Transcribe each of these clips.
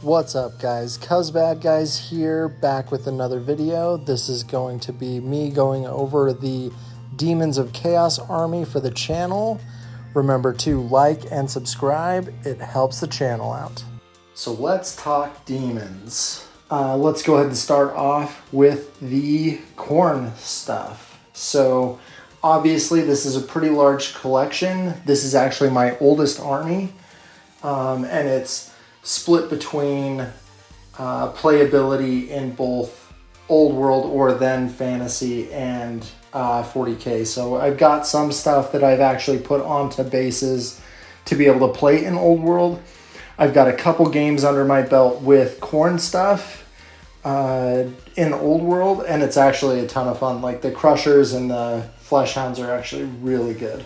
What's up, guys? Bad Guys here, back with another video. This is going to be me going over the Demons of Chaos army for the channel. Remember to like and subscribe, it helps the channel out. So let's talk demons. Let's go ahead and start off with the corn stuff. So obviously this is a pretty large collection. This is actually my oldest army, and it's split between playability in both old world or then fantasy and 40k. So I've got some stuff that I've actually put onto bases to be able to play in old world. I've got a couple games under my belt with corn stuff in old world, and it's actually a ton of fun. Like the Crushers and the Fleshhounds are actually really good.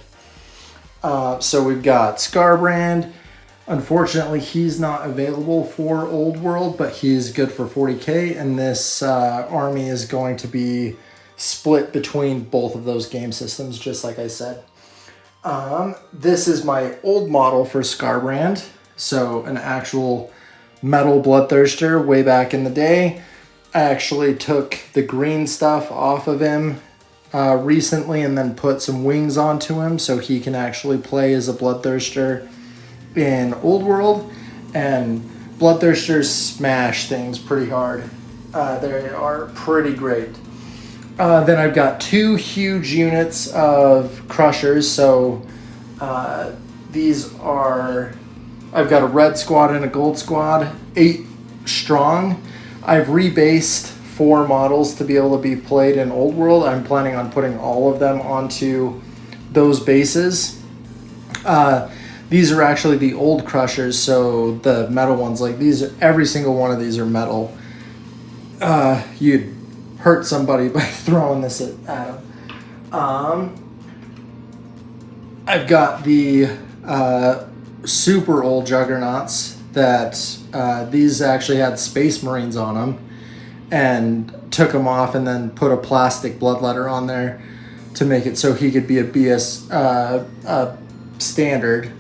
So we've got Scarbrand. Unfortunately, he's not available for Old World, but he's good for 40k, and this army is going to be split between both of those game systems, just like I said. This is my old model for Scarbrand, so an actual metal bloodthirster way back in the day. I actually took the green stuff off of him recently and then put some wings onto him so he can actually play as a bloodthirster in old world, and bloodthirsters smash things pretty hard. They are pretty great. Then I've got two huge units of Crushers. So these are, I've got a red squad and a gold squad, 8 strong. I've rebased 4 models to be able to be played in old world. I'm planning on putting all of them onto those bases. These are actually the old Crushers, so the metal ones, like these, every single one of these are metal. You'd hurt somebody by throwing this at them. I've got the super old Juggernauts that these actually had Space Marines on them, and took them off and then put a plastic bloodletter on there to make it so he could be a BS standard.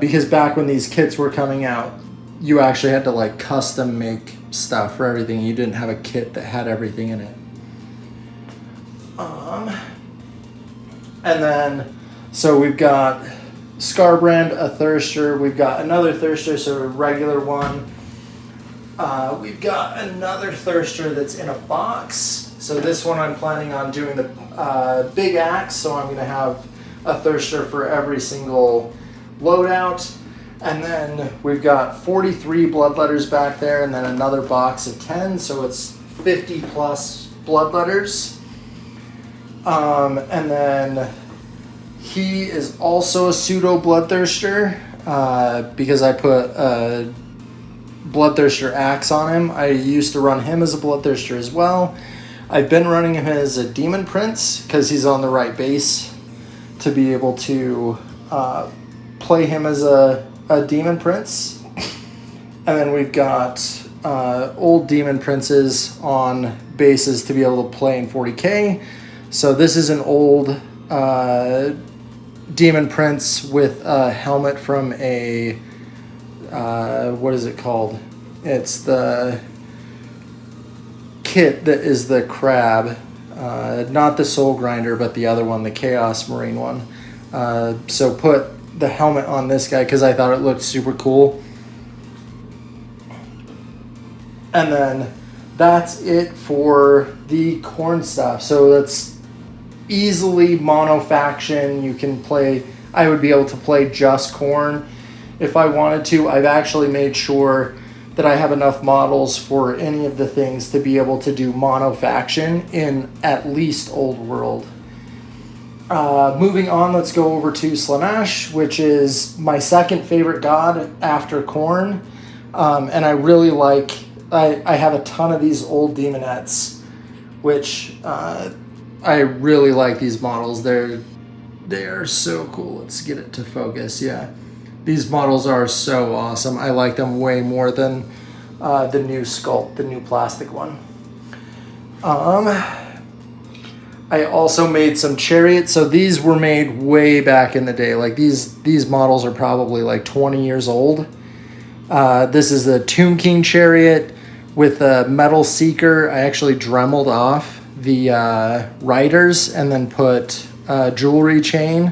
Because back when these kits were coming out, you actually had to like custom make stuff for everything. You didn't have a kit that had everything in it. And then, so we've got Scarbrand, a Thirster. We've got another Thirster, so a regular one. We've got another Thirster that's in a box. So this one I'm planning on doing the big axe. So I'm going to have a Thirster for every single loadout. And then we've got 43 bloodletters back there, and then another box of 10, so it's 50 plus bloodletters. And then he is also a pseudo bloodthirster because I put a bloodthirster axe on him. I used to run him as a bloodthirster as well. I've been running him as a demon prince because he's on the right base to be able to play him as a demon prince. And then we've got old demon princes on bases to be able to play in 40k. So this is an old demon prince with a helmet from a what is it called? It's the kit that is the crab, not the soul grinder, but the other one, the chaos marine one. So put the helmet on this guy because I thought it looked super cool. And then that's it for the corn stuff. So that's easily mono faction. You can play, I would be able to play just corn if I wanted to. I've actually made sure that I have enough models for any of the things to be able to do mono faction in at least old world. Moving on, let's go over to Slaanesh, which is my second favorite god after Khorne. And I really like, I have a ton of these old demonettes, which I really like these models. They're so cool. Let's get it to focus. Yeah, these models are so awesome. I like them way more than the new sculpt, the new plastic one. I also made some chariots. So these were made way back in the day. Like these models are probably like 20 years old. This is a Tomb King chariot with a metal seeker. I actually dremeled off the riders and then put a jewelry chain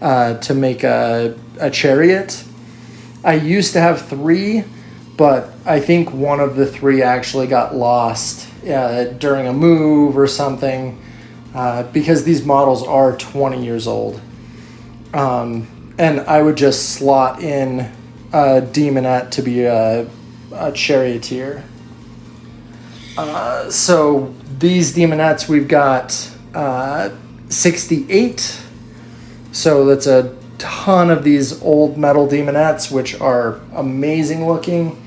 to make a chariot. I used to have 3, but I think one of the 3 actually got lost during a move or something, because these models are 20 years old. And I would just slot in a demonette to be a charioteer. So these demonettes, we've got 68. So that's a ton of these old metal demonettes, which are amazing looking.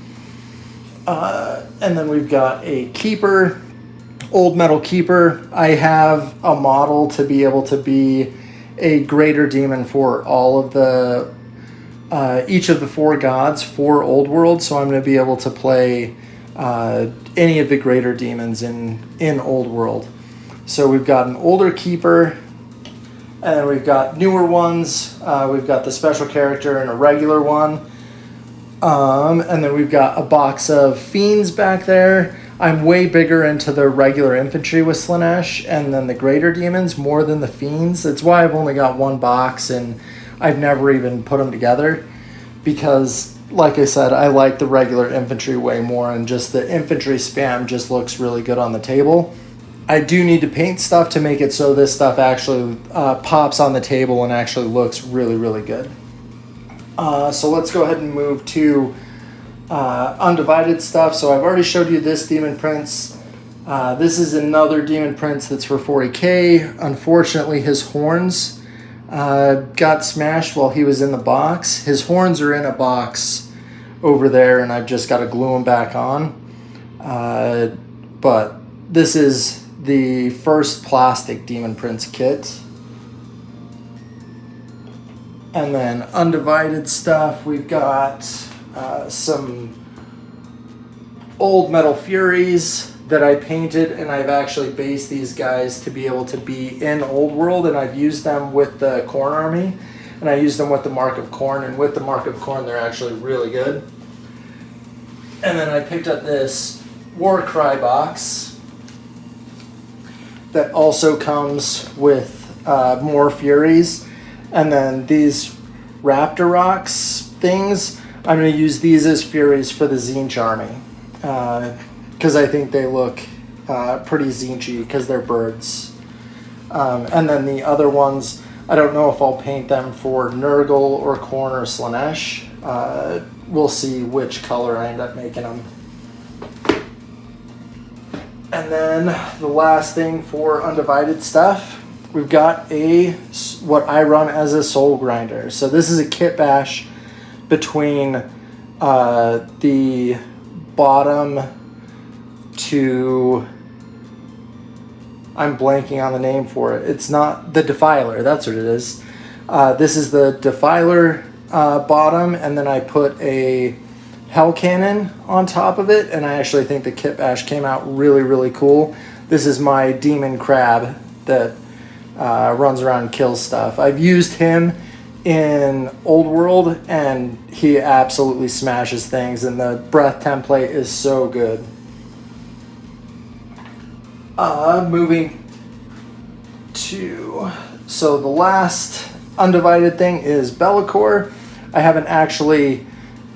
And then we've got a keeper, old metal keeper. I have a model to be able to be a greater demon for all of the each of the 4 gods for Old World. So I'm going to be able to play any of the greater demons in Old World. So we've got an older keeper, and then we've got newer ones. We've got the special character and a regular one. And then we've got a box of fiends back there. I'm way bigger into the regular infantry with Slaanesh and then the greater demons more than the fiends. That's why I've only got 1 box and I've never even put them together, because like I said, I like the regular infantry way more, and just the infantry spam just looks really good on the table. I do need to paint stuff to make it so this stuff actually pops on the table and actually looks really, really good. So let's go ahead and move to undivided stuff. So I've already showed you this Demon Prince. This is another Demon Prince that's for 40k. Unfortunately, his horns got smashed while he was in the box. His horns are in a box over there, and I've just got to glue them back on. But this is the first plastic Demon Prince kit. And then undivided stuff, we've got some old Metal Furies that I painted, and I've actually based these guys to be able to be in Old World, and I've used them with the Khorne army, and I used them with the Mark of Khorne, and with the Mark of Khorne they're actually really good. And then I picked up this War Cry box that also comes with more Furies. And then these Raptor Rocks things, I'm going to use these as Furies for the Tzeentch army. Because I think they look pretty Tzeentchy because they're birds. And then the other ones, I don't know if I'll paint them for Nurgle or Khorne or Slaanesh. We'll see which color I end up making them. And then the last thing for undivided stuff, we've got what I run as a soul grinder. So this is a kit bash between the bottom to, I'm blanking on the name for it. It's not the Defiler, that's what it is. This is the Defiler bottom, and then I put a Hell Cannon on top of it, and I actually think the kit bash came out really, really cool. This is my Demon Crab that runs around and kills stuff. I've used him in Old World, and he absolutely smashes things, and the breath template is so good. Moving to, so the last undivided thing is Be'lakor. I haven't actually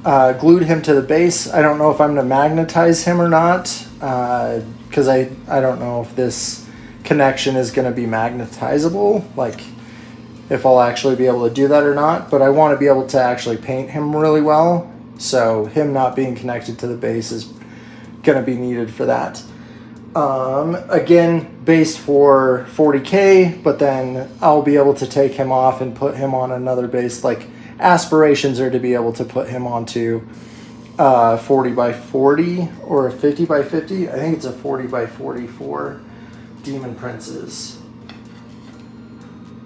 glued him to the base. I don't know if I'm going to magnetize him or not, because I don't know if this connection is going to be magnetizable, like if I'll actually be able to do that or not, but I want to be able to actually paint him really well, so him not being connected to the base is going to be needed for that. Again, based for 40k, but then I'll be able to take him off and put him on another base. Like, aspirations are to be able to put him onto 40 by 40 or 50 by 50. I think it's a 40 by 40 for Demon Princes.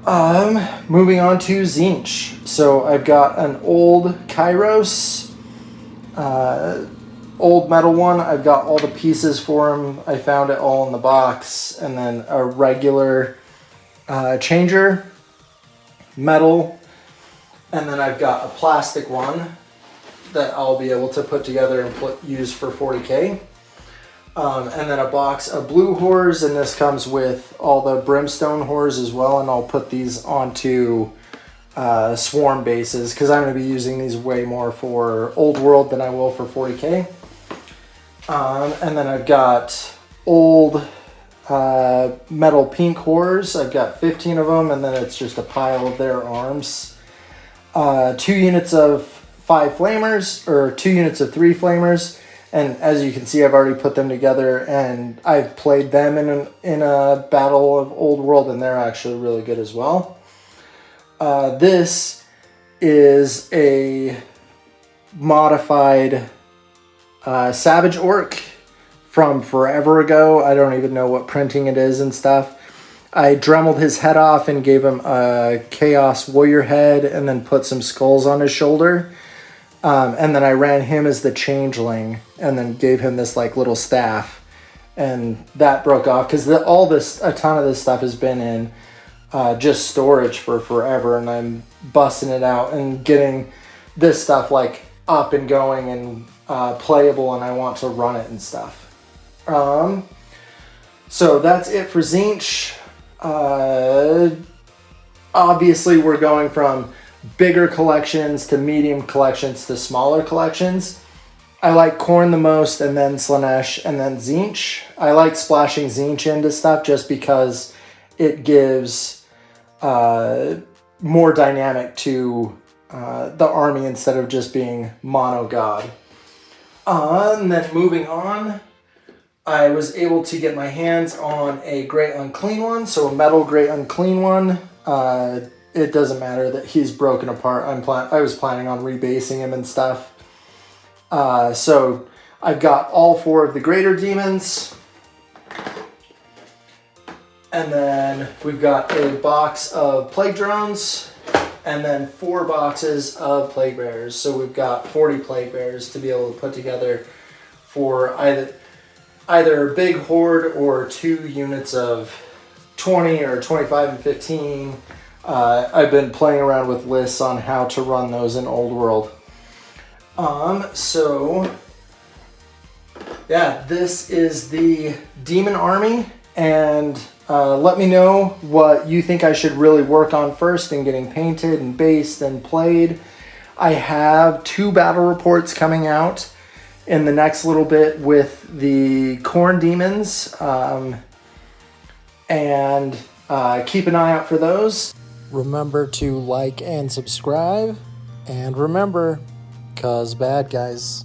Moving on to Tzeentch. So I've got an old Kairos, old metal one. I've got all the pieces for him. I found it all in the box. And then a regular changer, metal. And then I've got a plastic one. that I'll be able to put together and use for 40K. And then a box of blue horrors, and this comes with all the brimstone horrors as well, and I'll put these onto swarm bases because I'm going to be using these way more for old world than I will for 40K. And then I've got old metal pink horrors. I've got 15 of them, and then it's just a pile of their arms. 2 units of 5 flamers, or 2 units of 3 flamers. And as you can see, I've already put them together, and I've played them in a battle of old world, and they're actually really good as well. This is a modified Savage Orc from forever ago. I don't even know what printing it is and stuff. I dremeled his head off and gave him a Chaos Warrior head, and then put some skulls on his shoulder. And then I ran him as the Changeling, and then gave him this like little staff, and that broke off because a ton of this stuff has been in just storage for forever, and I'm busting it out and getting this stuff like up and going and playable, and I want to run it and stuff. So that's it for Tzeentch. Obviously we're going from bigger collections to medium collections to smaller collections. I like Khorne the most, and then Slaanesh, and then Tzeentch. I like splashing Tzeentch into stuff just because it gives more dynamic to the army instead of just being mono god. And then moving on, I was able to get my hands on a Great Unclean One, so a metal Great Unclean One. It doesn't matter that he's broken apart. I was planning on rebasing him and stuff. So I've got all 4 of the greater demons. And then we've got a box of plague drones, and then 4 boxes of plague bearers. So we've got 40 plague bearers to be able to put together for either a big horde or 2 units of 20 or 25 and 15. I've been playing around with lists on how to run those in Old World. So yeah, this is the demon army, and let me know what you think I should really work on first in getting painted and based and played. I have 2 battle reports coming out in the next little bit with the Khorne demons, and keep an eye out for those. Remember to like and subscribe, and remember, 'cause bad guys.